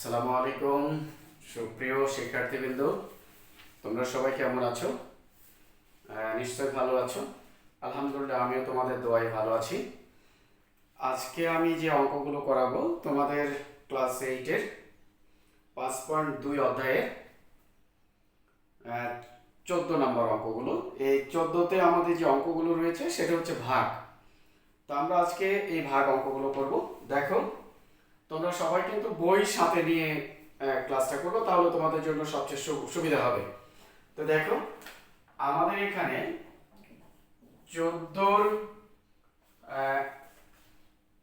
আসসালামু আলাইকুম সুপ্রিয় শিক্ষার্থীবৃন্দ, তোমরা সবাই কেমন আছো? নিশ্চয় ভালো আছো। আলহামদুলিল্লাহ, আমিও তোমাদের দোয়ায় ভালো আছি। আজকে আমি যে অঙ্কগুলো করাবো তোমাদের ক্লাস 8-এর 5.2 অধ্যায়ের 14 নম্বর অঙ্কগুলো। এই 14তে আমাদের যে অঙ্কগুলো রয়েছে সেটা হচ্ছে ভাগ। তো আমরা আজকে এই ভাগ অঙ্কগুলো করব। দেখো, তোমরা সবাই কিন্তু বই সাথে নিয়ে ক্লাসটা করবো, তাহলে তোমাদের জন্য সবচেয়ে সুবিধা হবে। তো দেখো, আমাদের এখানে 14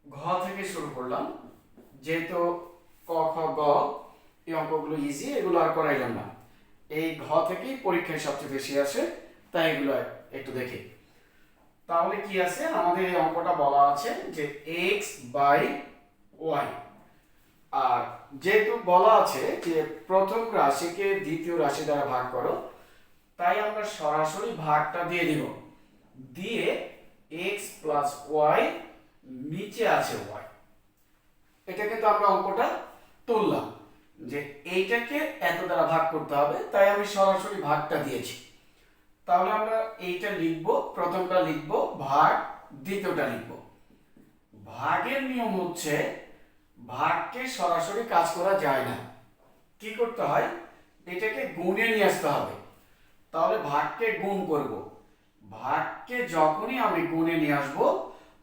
ঘ থেকে শুরু করলাম। যেহেতু ক খ গ এই অঙ্কগুলো ইজি, এগুলো আর করাইলাম না। এই ঘ থেকেই পরীক্ষায় সবচেয়ে বেশি আসে, তাই এগুলো একটু দেখি। তাহলে কি আছে, আমাদের এই অঙ্কটা বলা আছে যে x/y। আর যেহেতু বলা আছে যে প্রথম রাশিকে দ্বিতীয় রাশি দ্বারা ভাগ করো, তাই আমরা সরাসরি ভাগটা দিয়ে দিব। দিয়ে x + y, নিচে আছে y। এটা কিন্তু আমরা অঙ্কটা তুললাম যে এইটাকে এত দ্বারা ভাগ করতে হবে, তাই আমি সরাসরি ভাগটা দিয়েছি। তাহলে আমরা এইটা লিখব, প্রথমটা লিখব ভাগ, দ্বিতীয়টা লিখব। ভাগের নিয়ম হচ্ছে ভাগকে সরাসরি কাজ করা যায় না, কি করতে হয়, এটাকে গুণে নিয়ে আসতে হবে। তাহলে ভাগকে গুণ করব। ভাগকে যখনই আমি গুণে নিয়ে আসব,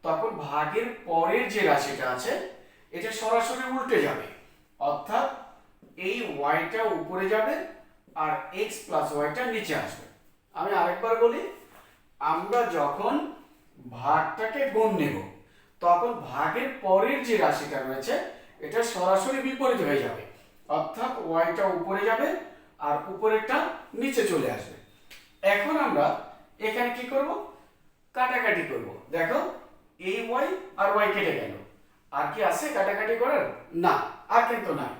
তখন ভাগের পরের যে রাশিটা আছে এটা সরাসরি উল্টে যাবে, অর্থাৎ এই ওয়াইটা উপরে যাবে আর x + ওয়াইটা নিচে আসবে। আমি আরেকবার বলি, আমরা যখন ভাগটাকে গুণ নেব, তখন ভাগের পরের যে রাশিটা রয়েছে এটা সরাসরি বিপরীত হয়ে যাবে, অর্থাৎ ওয়াইটা উপরে যাবে আর উপরেরটা নিচে চলে আসবে। এখন আমরা এখানে কি করব, কাটাকাটি করব। দেখো, এই ওয়াই আর ওয়াই কেটে গেল, আর কি আছে কাটাকাটি করার? না, আর কিন্তু নাই।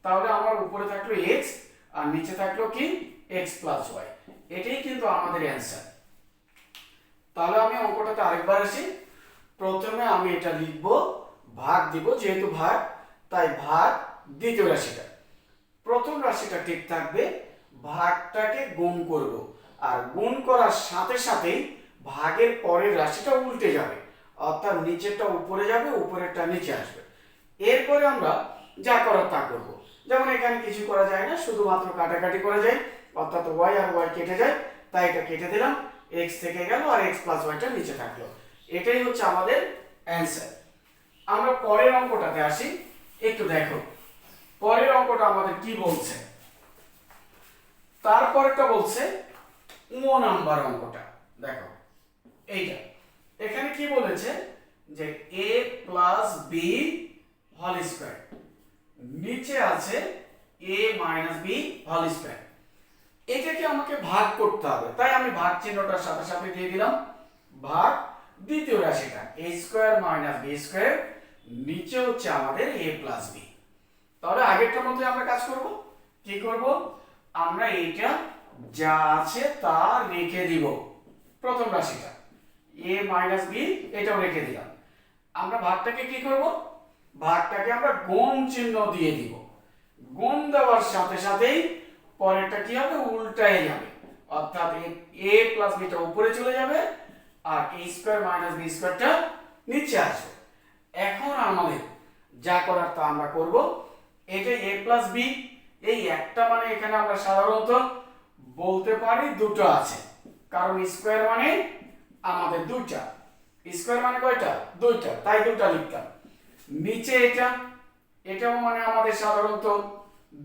তাহলে আমার উপরে থাকলো x আর নিচে থাকলো কি x + y। এটাই কিন্তু আমাদের অ্যান্সার। তাহলে আমি অঙ্কটাতে আরেকবার আসি। প্রথমে আমি এটা লিখব, ভাগ দিব, যেহেতু ভাগ তাই ভাগ দ্বিতীয় রাশিটা। প্রথম রাশিটা ঠিক থাকবে, ভাগটাকে গুণ করব, আর গুণ করার সাথে সাথেই ভাগের পরের রাশিটা উল্টে যাবে, অর্থাৎ নিচেরটা উপরে যাবে, উপরেরটা নিচে আসবে। এরপরে আমরা যা করার তা করব। যেমন এখানে কিছু করা যায় না, শুধুমাত্র কাটাকাটি করা যায়, অর্থাৎ y আর y কেটে যায়, তাই এটা কেটে দিলাম, x থেকে গেল আর x + yটা নিচে থাকলো। এটাই হচ্ছে আমাদের অ্যান্সার। আমরা পরের অঙ্কটাতে আসি। একটু দেখো, পরের অঙ্কটা আমাদের কি বলছে। তারপরেরটা বলছে নাম্বার অঙ্কটা। দেখো এইটা, এখানে কি বলেছে যে a + b হোল স্কয়ার, নিচে আছে a - b হোল স্কয়ার। এটাকে আমাকে ভাগ করতে হবে, তাই আমি ভাগ চিহ্নটার সাথে সাথে দিয়ে দিলাম ভাগ দ্বিতীয় রাশিটা a² - b², নিচে হচ্ছে আমাদের a + b। তাহলে আগেরটার মতোই আমরা কাজ করব। কি করব, আমরা এইটা যা আছে তা রেখে দিব। প্রথম রাশিটা a - b, এটাও রেখে দিলাম। আমরা ভাগটাকে কি করব, ভাগটাকে আমরা গুণ চিহ্ন দিয়ে দিব। গুণ দেওয়ার সাথে সাথেই পরেরটা কি হবে, উল্টায় যাবে, অর্থাৎ a + b টা উপরে চলে যাবে আর a² - b²টা নিচে আসবে। এখন আমাদের যা করার তা আমরা করব। এটা a + b, এই একটা মানে এখানে আমরা সাধারণত বলতে পারি দুটো আছে, কারণ স্কয়ার মানে আমাদের দুইটা। স্কয়ার মানে কয়টা? দুইটা, তাই দুটো লিখতাম। নিচে এটা, এটাও মানে আমাদের সাধারণত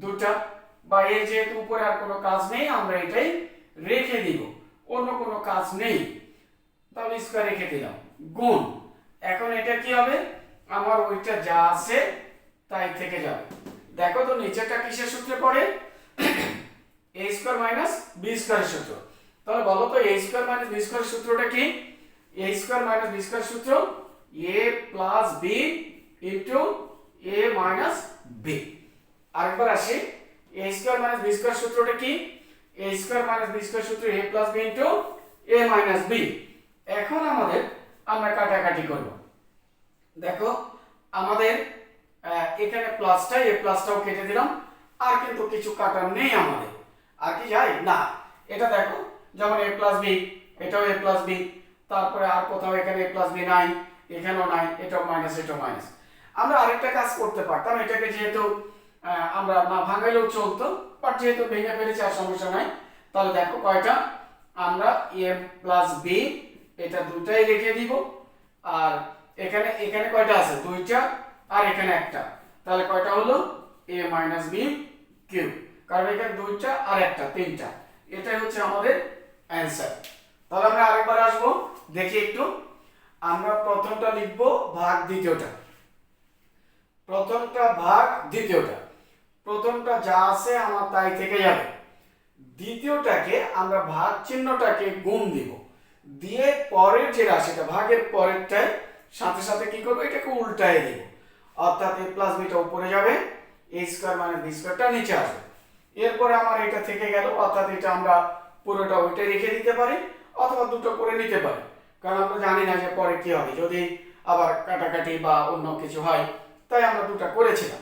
দুটা, বা এর যেহেতু উপরে আর কোনো কাজ নেই, আমরা এটাই রেখে দিব, অন্য কোনো কাজ নেই, তাহলে স্কয়ার রেখে দিলাম। গুণ, এখন এটা কি হবে, আমার ওইটা যা আছে তাই থেকে যাবে। দেখো তো নিচেরটা কিসের সূত্রে পড়ে, a² - b² এর সূত্র। তাহলে বলো তো a² - b² এর সূত্রটা কি? a² - b² সূত্র a + b * a - b। আরেকবার আসি, a² - b² সূত্রটা কি? a² - b² সূত্র a + b * a - b। এখন আমরা কাটাকাটি করব। দেখো, আমাদের এখানে প্লাসটা এ প্লাসটাও কেটে দিলাম, আর কিন্তু কিছু কাটার নেই আমাদের, আর কি যাই না। এটা দেখো যেমন a প্লাস বি, এটাও a প্লাস বি, তারপরে আর কোথাও এখানে a প্লাস বি নাই, এখানেও নাই, এটাও মাইনাস এটাও মাইনাস। আমরা আরেকটা কাজ করতে পারতাম, এটাকে যেহেতু আমরা না ভাঙাইলেও চলতো, বাট যেহেতু ভেঙে ফেলেছি আর সমস্যা নাই। তাহলে দেখো কয়টা, আমরা a প্লাস বি এটা দুটাই রেখে দিব, আর এখানে এখানে কয়টা আছে, দুইটা, আর এখানে একটা, তাহলে কয়টা হলো a মাইনাস বি কিউব, কারণ এখানে দুইটা আর একটা, তিনটা। এটাই হচ্ছে আমাদের অ্যান্সার। তাহলে আমরা আরেকবার আসবো, দেখি একটু। আমরা প্রথমটা লিখবো ভাগ দ্বিতীয়টা, প্রথমটা ভাগ দ্বিতীয়টা, প্রথমটা যা আছে আমার তাই থেকে যাবে। দ্বিতীয়টাকে আমরা ভাগ চিহ্নটাকে গুণ দিব, দিয়ে পরের যে রাশিটা ভাগের পরেরটায় সাথে সাথে কি করবো, এটাকে উল্টায় দিব, অর্থাৎ a প্লাস বিটা উপরে যাবে, a স্কয়ার মাইনাস বি স্কয়ারটা নিচে আসবে। এরপরে আমার এটা থেকে গেল, অর্থাৎ এটা আমরা পুরোটা ওইটা রেখে দিতে পারি, অথবা দুটো করে নিতে পারি, কারণ আমরা জানি না যে পরে কি হবে, যদি আবার কাটাকাটি বা অন্য কিছু হয়, তাই আমরা দুটো করেছিলাম।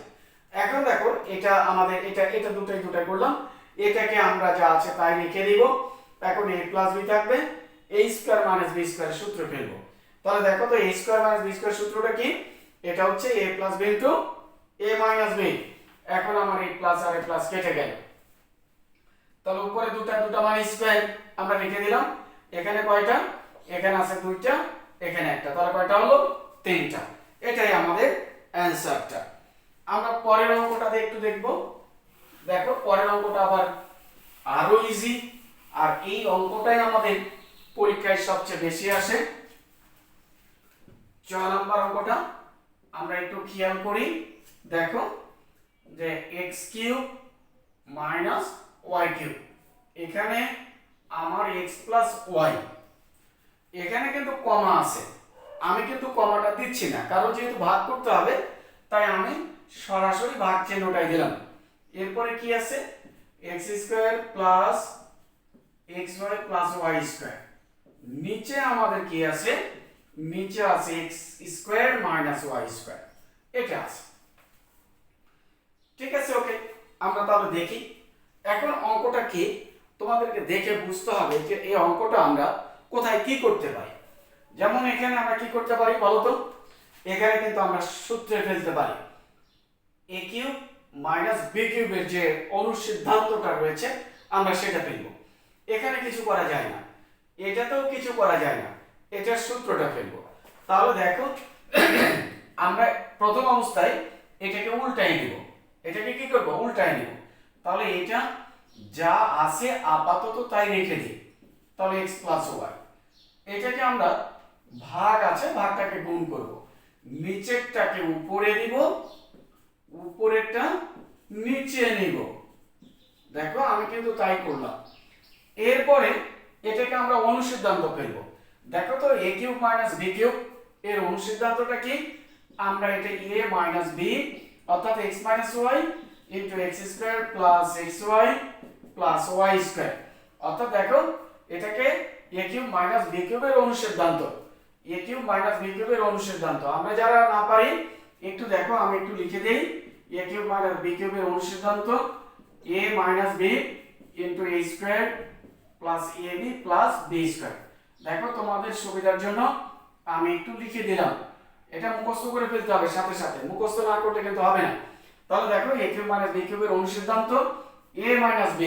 এখন দেখো এটা আমাদের এটা এটা দুটাই করলাম, এটাকে আমরা যা আছে তাই রেখে দিব। এখন a প্লাস বি থাকবে, a square minus B square সূত্র ফেলবো। তাহলে দেখো তো a square minus B square সূত্রটা কি, এটা হচ্ছে a plus B into a minus B. এখন আমার a প্লাস আর a প্লাস কেটে গেল, তাহলে উপরে দুটা মানে স্কয়ার আমরা রেখে দিলাম। এখানে কয়টা, এখানে আছে দুইটা, এখানে একটা, তাহলে কয়টা হলো, তিনটা। এটাই আমাদের অ্যানসারটা। আমরা পরের অঙ্কটাতে একটু দেখব। দেখো পরের অঙ্কটা আবার আরো ইজি, আর এই অঙ্কটাই আমাদের পরীক্ষায় সবচেয়ে বেশি আসে। 6 নাম্বার অঙ্কটা আমরা একটু খেয়াল করি। দেখো যে x cube minus y cube, এখানে আমার x প্লাস y, এখানে কিন্তু কমা আছে, আমি কিন্তু কমাটা দিচ্ছি না, কারণ যেহেতু ভাগ করতে হবে তাই আমি সরাসরি ভাগ চিহ্নটাই দিলাম। এরপরে কি আছে, x square plus xy plus y square, নিচে আমাদের কি আছে, নিচে আছে x square minus y square, এটা আছে। ঠিক আছে, ওকে, আমরা তাহলে দেখি। এখন অঙ্কটা কি তোমাদেরকে দেখে বুঝতে হবে যে এই অঙ্কটা আমরা কোথায় কি করতে পারি। যেমন এখানে আমরা কি করতে পারি বলো তো, এখানে কিন্তু আমরা সূত্রে ফেলতে পারি a কিউব মাইনাস b কিউবের যে অনুসিদ্ধান্তটা রয়েছে আমরা সেটা ফেলব। এখানে কিছু করা যায় না, এটাতেও কিছু করা যায় না, এটার সূত্রটা ফেলব। তাহলে দেখো আমরা প্রথম অবস্থায় এটাকে উল্টাই নিব, এটাকে কি করব, উল্টাই নিব। তাহলে এটা যা আছে আপাতত তাই রেখে দিই, তাহলে x প্লাস y, এটাকে আমরা ভাগ আছে ভাগটাকে গুণ করব, নিচেরটাকে উপরে দিব, উপরেরটা নিচে নিব। দেখো আমি কিন্তু তাই করলাম। এরপরে এটাকে আমরা অনুসিদ্ধান্ত ফেলবো। দেখো তো a cube minus b cube এর অনুসিদ্ধান্তটা কি, আমরা এটা a মাইনাস b অর্থাৎ x minus y into x square plus xy plus y square, অর্থাৎ দেখো এটাকে a কিউব মাইনাস b কিউবের অনুসিদ্ধান্ত, a কিউব মাইনাস b কিউবের অনুসিদ্ধান্ত। আমরা যারা না পারি একটু দেখো, আমি একটু লিখে দেই, a কিউব মাইনাস b কিউবের অনুসিদ্ধান্ত a minus b into a square plus ab plus b square. দেখো তোমাদের সুবিধার জন্য আমি একটু লিখে দিলাম, এটা মুখস্থ করে ফেলতে হবে সাথে সাথে, মুখস্থ না করলে কিন্তু হবে না। তাহলে দেখো a কিউব মাইনাস b কিউবের অনুসিদ্ধান্ত a minus b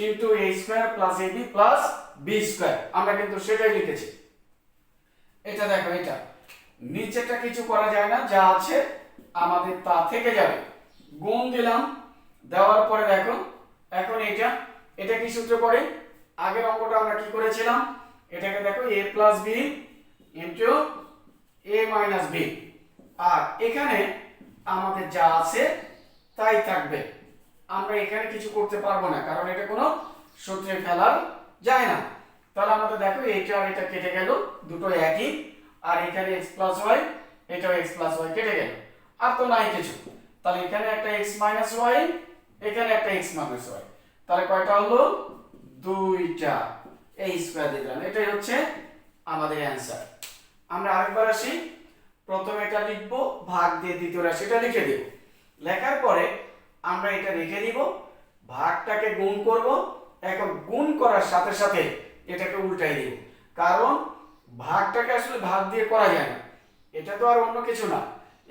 into a square plus ab plus b square, আমরা কিন্তু সেটাই লিখেছি। এটা দেখো, এটা নিচেটা কিছু করা যায় না, যা আছে আমাদের তা থেকে যাবে, গুণ দিলাম, দেওয়ার পরে দেখো এখন এটা কি সূত্র পড়ে, আগের অঙ্কটা আমরা কি করেছিলাম, এটাকে দেখো a plus b into a minus b, আর এখানে আমাদের যা আছে তাই থাকবে, আমরা এখানে কিছু করতে পারবো না, কারণ এটা কোনো সূত্রে ফেলা যায় না। তাহলে আমাদের দেখো এইটা আর এটা কেটে গেল, দুটো একই, আর এখানে x প্লাস y, এটাও x প্লাস y কেটে গেল, আর তো নাই কিছু। তাহলে এখানে একটা x মাইনাস y, এখানে একটা x মাইনাস y, তাহলে কয়টা হলো, দুইটা, এই স্কয়ার দিলাম। এটাই হচ্ছে আমাদের অ্যানসার। আমরা আরেকবার আসি, প্রথমে এটা লিখবো, ভাগ দিয়ে দ্বিতীয় রাশিটা লিখে দেব। লেখার পরে আমরা এটা রেখে দিব, ভাগটাকে গুণ করব। এখন গুণ করার সাথে সাথে এটাকে উল্টাই দিব, কারণ ভাগটাকে আসলে ভাগ দিয়ে করা যায় না, এটা তো আর অন্য কিছু না।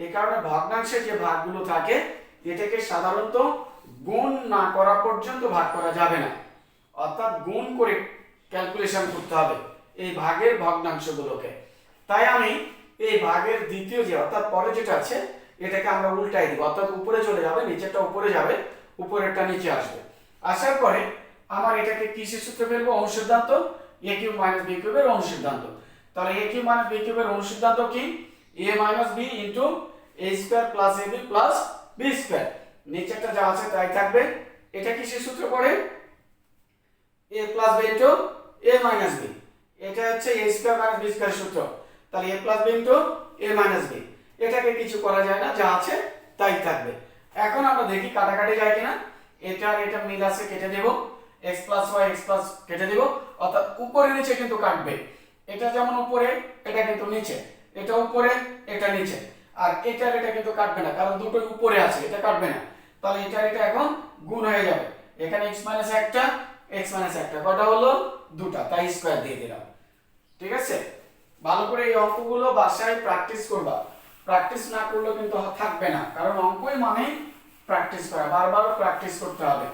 এই কারণে ভগ্নাংশে যে ভাগগুলো থাকে এটাকে সাধারণত গুণ না করা পর্যন্ত ভাগ করা যাবে না, অর্থাৎ গুণ করে ক্যালকুলেশন করতে হবে এই ভাগের ভগ্নাংশগুলোকে। তাই আমি এই ভাগের দ্বিতীয় যে অর্থাৎ পরে যেটা আছে এটাকে আমরা উল্টাই দিব, অর্থাৎ উপরে চলে যাবে, নিচেরটা উপরে যাবে, উপরেরটা নিচে আসবে। আসার পরে আমার এটাকে কিসের সূত্রে ফেলবো? অনুসিদ্ধান্ত, a কিউব মাইনাস b কিউবের অনুসিদ্ধান্ত। তাহলে a কিউব মাইনাস b কিউবের অনুসিদ্ধান্ত কি? a minus b into a square plus ab plus b square. নিচেরটা যা আছে তাই থাকবে। এটা কিসের সূত্র পড়ে? a plus b into a minus b। এটা হচ্ছে a square minus b square সূত্র। তাহলে a plus b into a minus b। এটাকে কিছু করা যায় না, যা আছে তাই থাকবে। এখন আমরা দেখি কাটাকাটি যায় কিনা। এটা আর এটা মিল আছে, কেটে দেব। x plus y x plus কেটে দেব, অর্থাৎ উপরে নিচে কিন্তু কাটবে। এটা যেমন উপরে, এটা কিন্তু নিচে, এটা উপরে এটা নিচে, আর এটা এটা কিন্তু কাটবে না, কারণ দুটোই উপরে আছে, এটা কাটবে না। তাহলে এটা এটা এখন গুণ হয়ে যাবে। এখানে x মাইনাস একটা, x মাইনাস একটা, কয়টা হলো? দুটা, তাই স্কয়ার দিয়ে দিলাম। ঠিক আছে, ভালো করে এই অঙ্কগুলো বাসায় প্র্যাকটিস করবা। প্র্যাকটিস না করলে কিন্তু থাকবে না, কারণ অঙ্কই মানে প্র্যাকটিস করা, বারবার প্র্যাকটিস করতে হবে।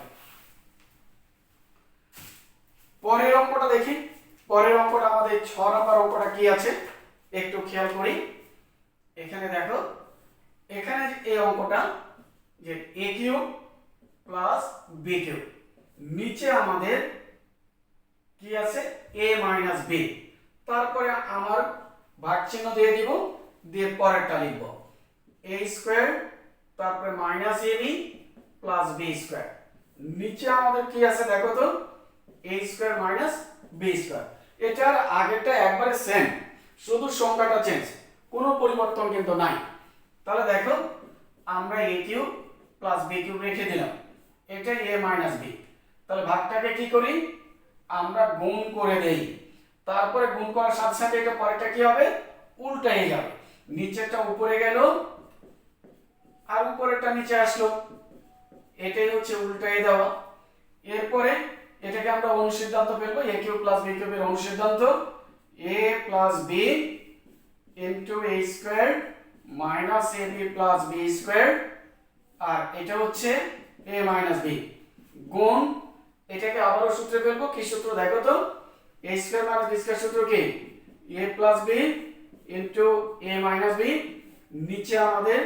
পরের অঙ্কটা দেখি। পরের অঙ্কটা আমাদের 6 নম্বর অঙ্কটা কি আছে একটু খেয়াল করি। এখানে দেখো, এখানে এই অঙ্কটা যে a cube plus b cube, নিচে আমাদের কি আছে? a minus b। তারপরে আমার ভাগ চিহ্ন দিয়ে দিব, দিয়ে পরেরটা লিখব a স্কয়ার, তারপরে minus ab plus b square. নিচে আমাদের কি আছে দেখো তো? a square minus b square. এটার আগেরটা একবারে সেম, শুধু সংখ্যাটা চেঞ্জ, কোনো পরিবর্তন কিন্তু নাই। তাহলে দেখো, আমরা a cube plus b cube রেখে দিলাম, এটা a মাইনাস b। তাহলে ভাগটাকে কি করি? আমরা গুণ করে দেই। তারপরে গুণ করার সাথে সাথে এটা পরেরটা কি হবে? উল্টাই যাবে। নিচেরটা উপরে গেল আর উপরেরটা নিচে আসলো, এটাই হচ্ছে উল্টাই দেওয়া। এরপরে এটাকে আমরা অনুসিদ্ধান্ত ফেলবো, a কিউব প্লাস b কিউবের অনুসিদ্ধান্ত, a plus b into a square minus ab plus b square, আর এটা হচ্ছে a মাইনাস b গুণ, এটাকে আবারও সূত্রে ফেলবো। কি সূত্র দেখো তো? a square minus b square সূত্র কি? a plus b into a minus b, নিচে আমাদের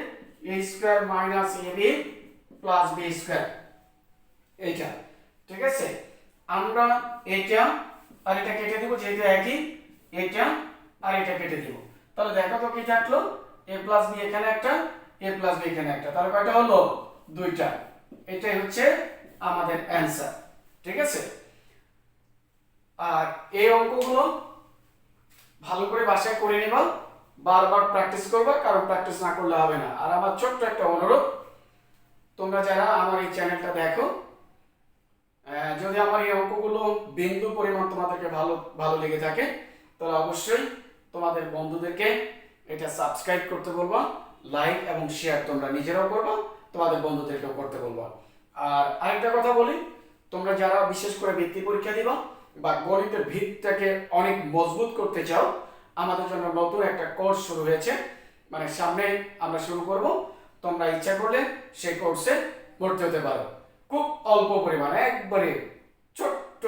a square minus ab plus b square. এইটা ঠিক আছে, আমরা এটা আর এটা কেটে দিব, যেহেতু একই, এটা আর এটা কেটে দিব। তাহলে দেখো তো কি থাকলো? a প্লাস b এখানে একটা, a প্লাস b এখানে একটা, তাহলে কয়টা হলো? দুইটা। এটাই হচ্ছে আমাদের অ্যানসার। ঠিক আছে, আর এই অঙ্কগুলো ভালো করে বাসায় করে নিবা, বারবার প্র্যাকটিস করবা, কারণ প্র্যাকটিস না করলে হবে না। আর আমার ছোট্ট একটা অনুরোধ, তোমরা যারা আমার এই চ্যানেলটা দেখো, যদি আমার এই অঙ্কগুলো বিন্দু পরিমাণ তোমাদেরকে ভালো ভালো লেগে থাকে, তাহলে অবশ্যই তোমাদের বন্ধুদেরকে এটা সাবস্ক্রাইব করতে বলবা, লাইক এবং শেয়ার তোমরা নিজেরাও করবা, তোমাদের বন্ধুদেরকেও করতে বলবা। আর আরেকটা কথা বলি, তোমরা যারা বিশেষ করে বৃত্তি পরীক্ষা দিবা বা গণিতের ভিতটাকে অনেক মজবুত করতে চাও, আমাদের জন্য নতুন একটা কোর্স শুরু হয়েছে, মানে সামনে আমরা শুরু করব। তোমরা ইচ্ছা করলে সেই কোর্সে ভর্তি হতে পারো। খুব অল্প পরিমাণে, একবারে ছোট্ট,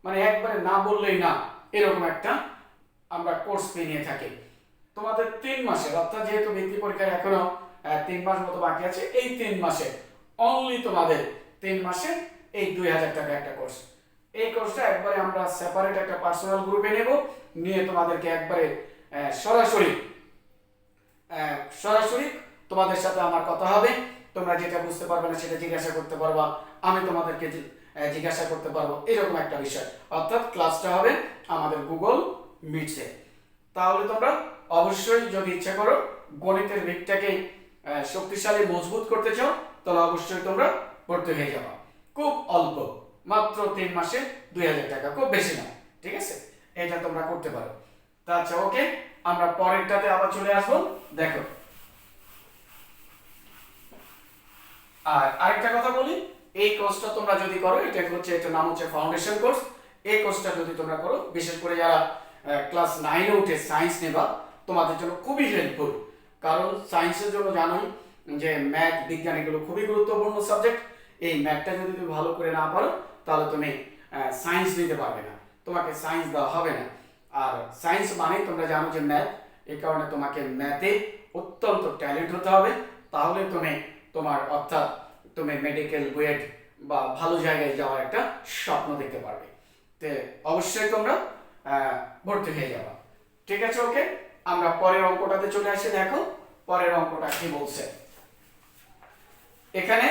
মানে একবারে না বললেই না, এরকম একটা আমরা কোর্স ফি নিয়ে থাকি। তোমাদের 3 মাসের, অর্থাৎ যেহেতু বৃত্তি পরীক্ষার এখনো 3 মাস মতো বাকি আছে, এই 3 মাসে অনলি তোমাদের 3 মাসে এই 2000 টাকা একটা কোর্স। এই কোর্সটা একবারে আমরা সেপারেট একটা পার্সোনাল গ্রুপে নেব, নিয়ে তোমাদেরকে একবারে সরাসরি সরাসরি তোমাদের সাথে আমার কথা হবে। তোমরা যেটা বুঝতে পারবে না সেটা জিজ্ঞাসা করতে পারবা, আমি তোমাদেরকে জিজ্ঞাসা করতে পারবো, এরকম একটা বিষয়। অর্থাৎ ক্লাসটা হবে আমাদের গুগল মিটসে। তাহলে তোমরা অবশ্যই যদি ইচ্ছা করো গণিতের ভিতটাকে শক্তিশালী মজবুত করতে চাও, তাহলে অবশ্যই তোমরা ভর্তি হয়ে যাবা। খুব অল্প, মাত্র 3 মাসে 2000 টাকা, খুব বেশি না। ঠিক আছে, এটা তোমরা করতে পারো। তা আচ্ছা, ওকে, আমরা পরেরটাতে আবার চলে আসবো। দেখো, আর আরেকটা কথা বলি, এই কোর্সটা তোমরা যদি করো, এটা নাম হচ্ছে ফাউন্ডেশন কোর্স। এই কোর্সটা যদি তোমরা করো, বিশেষ করে যারা ক্লাস 9-এ উঠে সায়েন্স নেবা, তোমাদের জন্য খুবই হেল্পফুল। কারণ সায়েন্সের জন্য জানোই যে ম্যাথ, বিজ্ঞান এগুলো খুবই গুরুত্বপূর্ণ সাবজেক্ট। এই ম্যাথটা যদি তুমি ভালো করে না পারো, তাহলে তুমি সায়েন্স নিতে পারবে না, তোমাকে সায়েন্স দেওয়া হবে না। আর সায়েন্স মানে তোমরা জানো যে ম্যাথ, এই কারণে তোমাকে ম্যাথে অত্যন্ত ট্যালেন্ট হতে হবে, তাহলে অর্থাৎ তুমি মেডিকেল, বুয়েট বা ভালো জায়গায় যাওয়ার একটা স্বপ্ন দেখতে পারবে। তো অবশ্যই তোমরা ভর্তি হয়ে যাবা। ঠিক আছে, ওকে। আমরা পরের অঙ্কটাতে চলে আসি। দেখো পরের অঙ্কটা কি বলছে। এখানে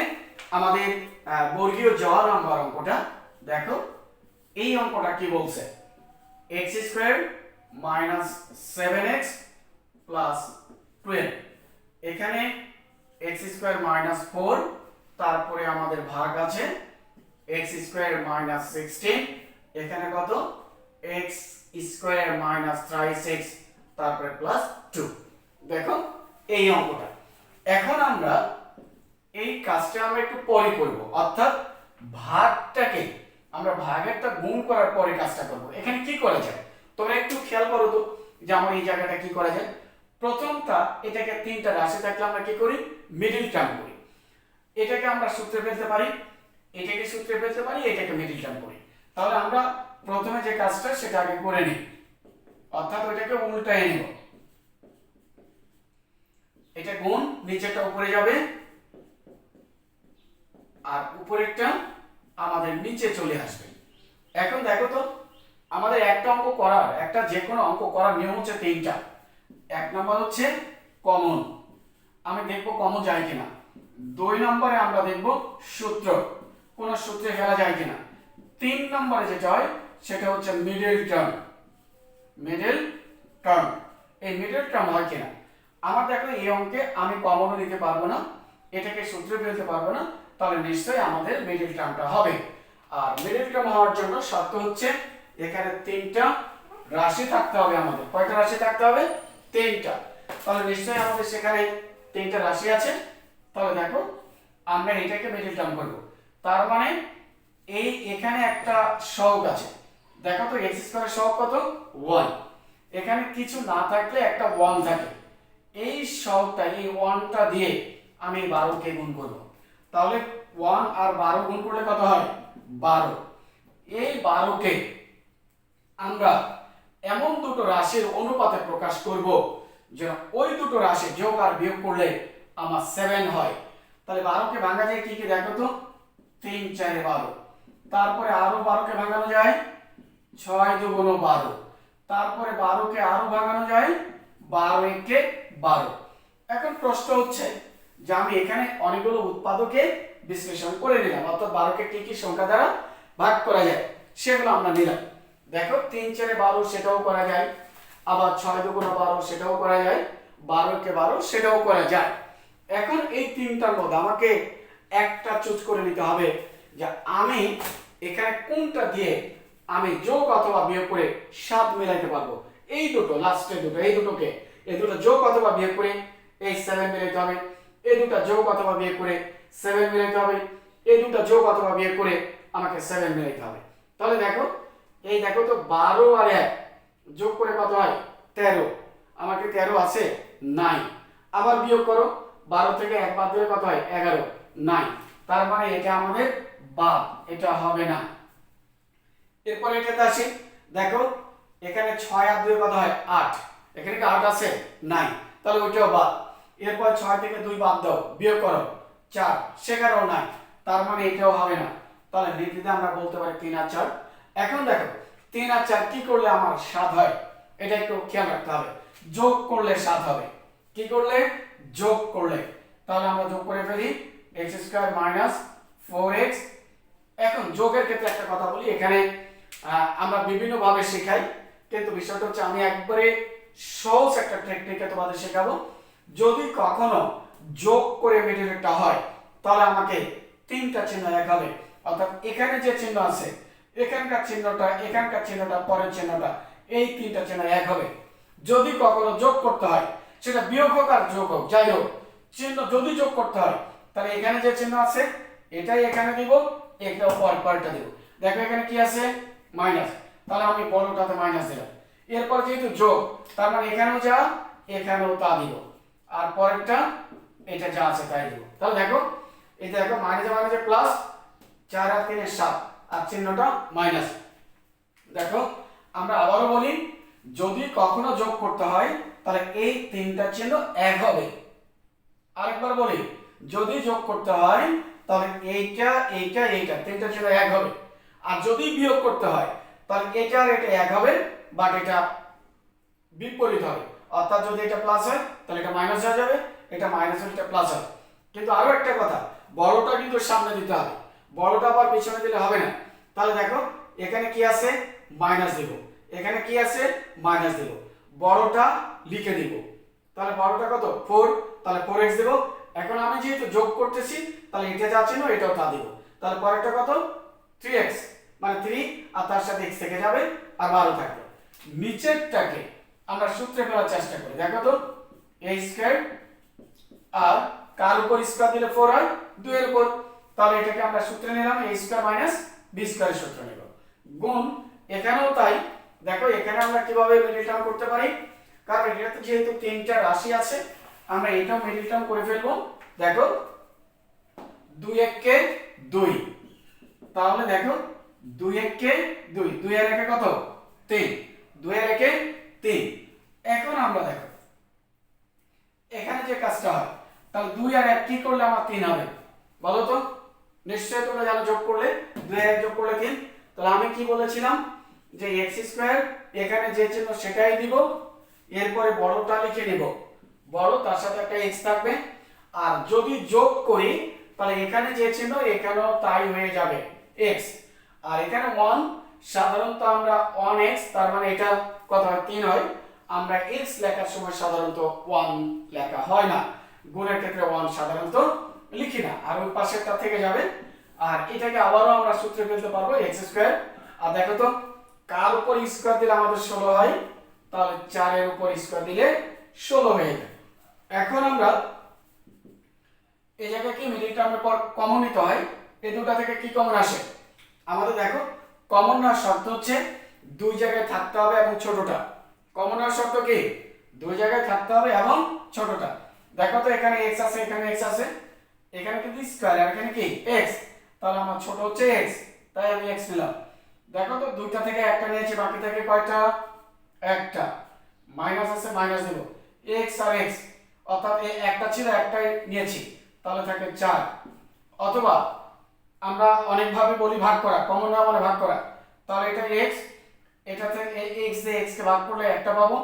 আমাদের বর্গীয় জ নাম্বার অঙ্কটা দেখো। এই অঙ্কটা কি বলছে, x² - 7x + 12। এখানে x² - 4, তারপরে আমাদের ভাগ আছে x² - 16, এখানে কত x² - 36, তারপরে +2। দেখো এই অঙ্কটা। এখন আমরা এই কাজটা আমরা একটু পরে করব, অর্থাৎ ভাগটাকে আমরা ভাগেরটা গুণ করার পরে কাজটা করব। এখানে কি করা যায় তোমরা একটু খেয়াল করো তো, যে আমার এই জায়গাটা কি করা যায়। প্রথমটা, এটাকে তিনটা রাশি থাকলে আমরা কি করি, মিডল টার্ম করি। এটাকে আমরা সূত্রে ফেলতে পারি, এটাকে সূত্রে ফেলতে পারি, এটাকে মিডল টার্ম করি। তাহলে আমরা প্রথমে যে কাজটা সেটা আগে করে নিই, অর্থাৎ ওইটাকে উল্টায় নিব। এটা গুণ, নিচেরটা উপরে যাবে, আর উপরেরটা আমাদের নিচে চলে আসবে। এখন দেখো তো, আমাদের একটা যে কোনো অঙ্ক করার নিয়ম হচ্ছে তিনটা। এক নম্বর হচ্ছে কমন, আমি দেখবো কমন যায় কিনা। 2 নম্বরে আমরা দেখব সূত্র, কোন সূত্রে ফেলা যায় কিনা। 3 নম্বরে যেটা হয় সেটা হচ্ছে মিডল টার্ম। এই মিডল টার্ম হয় কিনা। আমার দেখো এই অঙ্কে আমি কমনও নিতে পারবো না, এটাকে সূত্রে ফেলতে পারবো না, তাহলে নিশ্চয়ই আমাদের মিডল টার্মটা হবে। আর মিডল টার্ম হওয়ার জন্য শর্ত হচ্ছে এখানে 3টা রাশি থাকতে হবে। আমাদের কয়টা রাশি থাকতে হবে, 3টা। তাহলে নিশ্চয়ই আমাদের সেখানে 3টা রাশি আছে। তাহলে দেখো আমরা এটাকে মিডল টার্ম করব। তার মানে এখানে একটা সহগ আছে, দেখো তো x² সহগ কত, 1। এখানে কিছু না থাকলে একটা 1 থাকে, এই সহগটা, এই 1টা দিয়ে আমি 12কে গুণ করব। তাহলে 1 আর 12 গুণ করলে কত হয়, 12। এই 12কে আমরা এমন দুটো রাশির অনুপাতে প্রকাশ করব যে ওই দুটো রাশি যোগ আর বিয়োগ করলে আমার 7 হয়। তাহলে 12কে ভাঙা যায় কি কি দেখো তো, 3 4 12, তারপরে আরো 12কে ভাঙানো যায় 6 2 12, তারপরে 12কে আরো ভাঙানো যায় 12 1 12। এখন প্রশ্ন হচ্ছে যে আমি এখানে অনেকগুলো উৎপাদকে বিশ্লেষণ করে নিলাম, অর্থাৎ 12কে কি কি সংখ্যা দ্বারা ভাগ করা যায় সেগুলো আমরা নিলাম। দেখো 3 4 12 সেটাও করা যায়, আবার 6 2 12 সেটাও করা যায়, 12 1 12 সেটাও করা যায়। এখন এই তিনটার মধ্যে আমাকে একটা চুজ করে নিতে হবে যে আমি এখানে কোনটা দিয়ে আমি যোগ অথবা বিয়োগ করে 7 মিলাইতে পারবো। এই দুটো লাস্টে দুটো, এই দুটো যোগ অথবা বিয়োগ করে এই 7 মিলাইতে হবে, এই দুটো যোগ অথবা বিয়োগ করে 7 মিলাইতে হবে, এই দুটো যোগ অথবা বিয়োগ করে আমাকে 7 মিলাইতে হবে। তাহলে দেখো দেখো তো 12 আর 1 যোগ করে কত হয়, 13। আমাকে 13 আছে নাই। আবার বিয়োগ করো, 12 থেকে 1 বাদ দিলে কত হয়, 11 নাই। তার মানে এটা আমাদের বাদ, এটা হবে না। এরপরে এটাতে আসি, দেখো এখানে 6 আর 2 কত হয়, 8। এখানে কি 8 আছে, নাই, তাহলে ওইটাও বাদ। এরপর 6 থেকে 2 বাদ দাও, বিয়োগ করো 4, সেখানেও নাই, তার মানে এটাও হবে না। তাহলে নীতিতে আমরা বলতে পারি 3 আর 4। এখন দেখো 3 আর 4 কি করলে আমার 7 হয়, এটা একটু খেয়াল রাখতে হবে। যোগ করলে 7 হবে, কি করলে, যোগ করলে। তাহলে আমরা যোগ করে ফেলি x² - 4x। এখন যোগের ক্ষেত্রে একটা কথা বলি, এখানে আমরা বিভিন্ন ভাবে শেখাই, কিন্তু বিষয়টা হচ্ছে আমি একবারে সহজ একটা টেকনিকে তোমাদের শেখাবো। যদি কখনো যোগ করে মিডলেরটা হয়, তাহলে আমাকে 3টা চিহ্ন এক হবে, অর্থাৎ এখানে যে চিহ্ন আছে, এখানকার চিহ্নটা, পরের চিহ্নটা, এই 3টা চিহ্ন এক হবে। যদি কখনো যোগ করতে হয়, সেটা বিয়োগ হোক আর যোগ হোক, যাই হোক, চিহ্ন যদি যোগ করতে হয় তাহলে এখানে যে চিহ্ন আছে এটাই এখানে দিব, এটাও পরপরটা দেব। দেখো এখানে কি আছে মাইনাস, তাহলে আমি বড়টাতে মাইনাস দিলাম। এরপর যেহেতু যোগ, তার মানে এখানেও যা এখানেও তা দিব, আর পরেরটা এটা যা আছে তাই দিব। তাহলে দেখো এই দেখো মাইনাসে মাইনাসে প্লাস, 4 আর 3 7, আর চিহ্নটা মাইনাস। দেখো আমরা আবারও বলি, যদি কখনো যোগ করতে হয় তাহলে এই তিনটা চিহ্ন এক হবে। আরেকবার বলি, যদি যোগ করতে হয় তাহলে এইটা এইটা এইটা তিনটা চিহ্ন এক হবে। আর যদি বিয়োগ করতে হয় তাহলে এটা আর এটা এক হবে, বাট এটা বিপরীত হবে। অর্থাৎ যদি এটা প্লাস হয় তাহলে এটা মাইনাস হয়ে যাবে, এটা মাইনাস হলে এটা প্লাস হবে। কিন্তু আরো একটা কথা, বড়টা কিন্তু সামনে দিতে হবে, বড়টা আবার পিছনে দিলে হবে না। তাহলে দেখো এখানে কি আছে মাইনাস দেব, এখানে কি আছে মাইনাস দেব, বড়টা লিখে দিব। তাহলে বড়টা কত 4, তাহলে 4x দেব। এখন আমি যেহেতু যোগ করতেছি তাহলে এটা যা ছিল এটাও তা দিব। তাহলে পরেরটা কত 3x, মানে 3 আর তার সাথে x থেকে যাবে আর 12 থাকবে। নিচেরটাকে আমরা সূত্রে ফেলার চেষ্টা করি। দেখো তো a স্কয়ার, আর কার উপর স্কয়ার দিলে 4 হয় 2 এর উপর, তাহলে এটাকে আমরা সূত্রে নিলাম a স্কয়ার মাইনাস b স্কয়ারের সূত্র নিব। গুণ এখানেও তাই। দেখো এখানে আমরা কিভাবে মিডল টার্ম করতে পারি, কারণ এটাতে যেহেতু তিনটা রাশি আছে আমরা এটাও মিডল টার্ম করে ফেলবো। দেখো 2 1 কে 2, তাহলে দেখো 2 1 কে 2, 2 এর একে কত 3, 2 এর একে 3। এখন আমরা দেখো এখানে যে কাজটা হয়, তাহলে 2 আর 1 কি করলে আমার 3 হবে বলো তো? নিশ্চয়ই তোমরা জানো যোগ করলে 2 আর 1 যোগ করলে 3। তাহলে আমি কি বলেছিলাম যে x স্কয়ার, এখানে যে চিহ্ন সেটাই দিব, এরপরে বড়টা লিখে নিব, বড় তার সাথে একটা x থাকবে। আর যদি যোগ করি তাহলে এখানে যে চিহ্ন এখানেও তাই হয়ে যাবে x, আর এখানে 1, সাধারণত আমরা 1x, তার মানে এটা কত হয় 3 হয়। আমরা x লেখার সময় সাধারণত 1 লেখা হয় না, গুণের ক্ষেত্রে 1 সাধারণত লিখি না, আর ওই পাশেরটা থেকে যাবে। আর এটাকে আবারও আমরা সূত্রে ফেলতে পারবো x স্কয়ার। আর দেখো তো কার উপর স্কয়ার দিলে আমাদের 16 হয়, তাহলে 4 এর উপর স্কয়ার দিলে 16 হয়ে যায়। এখন আমরা এই জায়গায় কি মিডল টার্মের পর কমন নিতে হয়, এই দুটো থেকে কি কমন আসে আমাদের? দেখো কমন নেওয়ার শর্ত হচ্ছে দুই জায়গায় থাকতে হবে এবং ছোটটা। কমন নেওয়ার শর্ত কি দুই জায়গায় থাকতে হবে এবং ছোটটা। দেখো তো এখানে x আছে, এখানে x আছে, এখানে কিন্তু স্কয়ার আর এখানে কি x, তাহলে আমার ছোট হচ্ছে x, তাই আমি x নিলাম। দেখো তো দুইটা থেকে একটা নিয়েছি, বাকি থেকে কয়টা একটা, মাইনাস আছে মাইনাস দেব, x আর x, অর্থাৎ এই একটা ছিল একটাই নিয়েছি, তাহলে থাকে 4। অথবা আমরা অনেক ভাবে বলি ভাগ করা, কমন না মানে ভাগ করা, তাহলে এটা x, এটা থেকে এই x দিয়ে x কে ভাগ করলে একটা পাবো,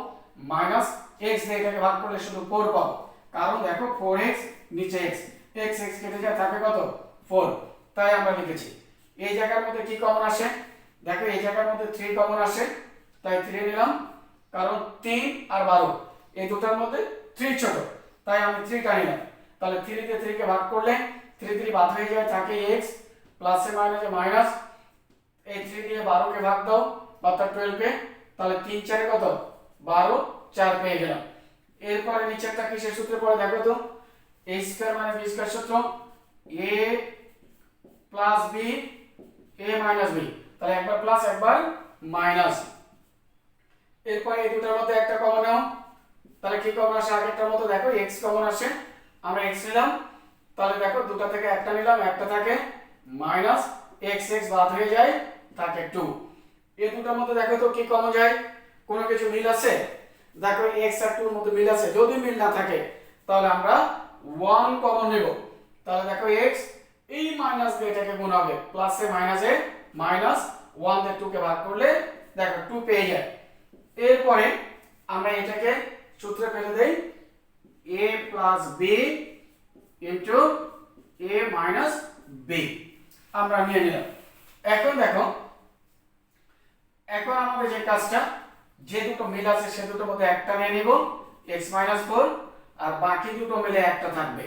মাইনাস x দিয়ে এটাকে ভাগ করলে শুধু 4 পাবো। কারণ দেখো 4x নিচে x, x x কেটে যায় থাকে কত 4, তাই আমরা লিখেছি। এই জায়গার মধ্যে কি কমন আসে, দেখো এই জায়গার মধ্যে 3 কমন আসে, তাই 3 নিলাম। কারণ 3 আর 12 এই দুটার মধ্যে 3 ছোট, তাই আমি 3টা নিলাম। তাহলে 3 দিয়ে 3 কে ভাগ করলে 3 3 বাদ হয়ে যায়, থাকে x, প্লাসে মাইনাসে মাইনাস, এই 3 দিয়ে 12 কে ভাগ দাও অর্থাৎ 12 কে, তাহলে 3 4 কত 12, 4 পেয়ে গেলাম। এরপরে নিচেরটা কিসের সূত্রে পড়ে দেখো তো, a স্কয়ার মানে b স্কয়ার সূত্র, a plus b a minus b, তাহলে একবার প্লাস একবার মাইনাস। এরপরে এই দুটোর মধ্যে একটা কমন নাও, তাহলে কি কমন আসে আগেরটার মতো, দেখো x কমন আসে, আমরা x নিলাম, তাহলে দেখো দুটো থেকে একটা নিলাম, একটা থাকে মাইনাস x x বাদ হয়ে যায় থাকে 2। এই দুটোর মধ্যে দেখো তো কি কমন যায়, কোনো কিছু মিল আছে? দেখো x আর 2 এর মধ্যে মিল আছে, যদি মিল না থাকে তাহলে আমরা 1 কমন নেব। তাহলে দেখো x এই মাইনাস দিয়ে এটাকে গুণ হবে, প্লাসে মাইনাসে মাইনাস, 1 দিয়ে 2 কে ভাগ করলে দেখো 2 পেয়ে যায়। এরপরে আমরা এটাকে সূত্রে ফেলে দেই, a plus b into a minus b আমরা নিয়ে নিলাম। এখন দেখো এখন আমাদের যে কাজটা, যে দুটো মিল আছে সে দুটোর মধ্যে একটা নিয়ে নিব x 4, আর বাকি দুটো মিলে একটা থাকবে,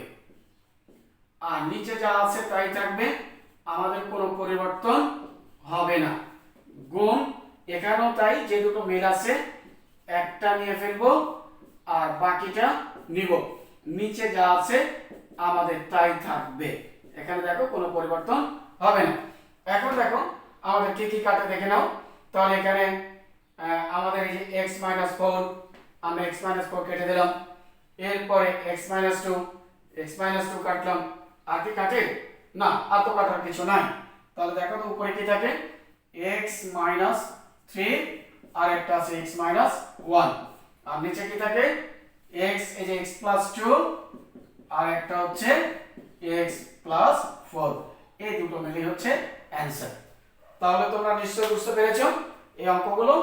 আর নিচে যা আছে তাই থাকবে, আমাদের কোনো পরিবর্তন হবে না। গুণ এখানেও তাই, যে দুটো মিল আছে একটা নিয়ে ফেলবো আর বাকিটা নিব, নিচে যা আছে আমাদের তাই থাকবে। এখানে দেখো কোনো পরিবর্তন হবে না। এখন দেখো আমাদের কি কি কাটে দেখে নাও। তাহলে এখানে আমাদের এই যে x - 4, আমরা x - 4 কেটে দিলাম। এরপরে x - 2, x - 2 কাটলাম। আর কি কাটে? না, আর তো কাটার কিছু নাই। তাহলে দেখো তো উপরে কি থাকে? x - 3 আর একটা আছে x - 1। আর নিচে কি থাকে? x, এই যে x + 2 আর একটা হচ্ছে x + 4। এই দুটো মিলে হচ্ছে অ্যানসার। তাহলে তোমরা নিশ্চয়ই বুঝতে পেরেছো। এই অঙ্কগুলো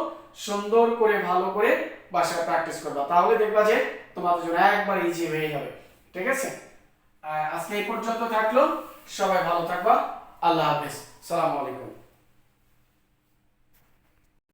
সুন্দর করে ভালো করে বাসায় প্র্যাকটিস করবা, তাহলে দেখবা যে তোমাদের জন্য একবার ইজি হয়ে যাবে। ঠিক আছে, আজকে এই পর্যন্ত থাকলো। সবাই ভালো থাকবা। আল্লাহ হাফেজ। সালামু আলাইকুম।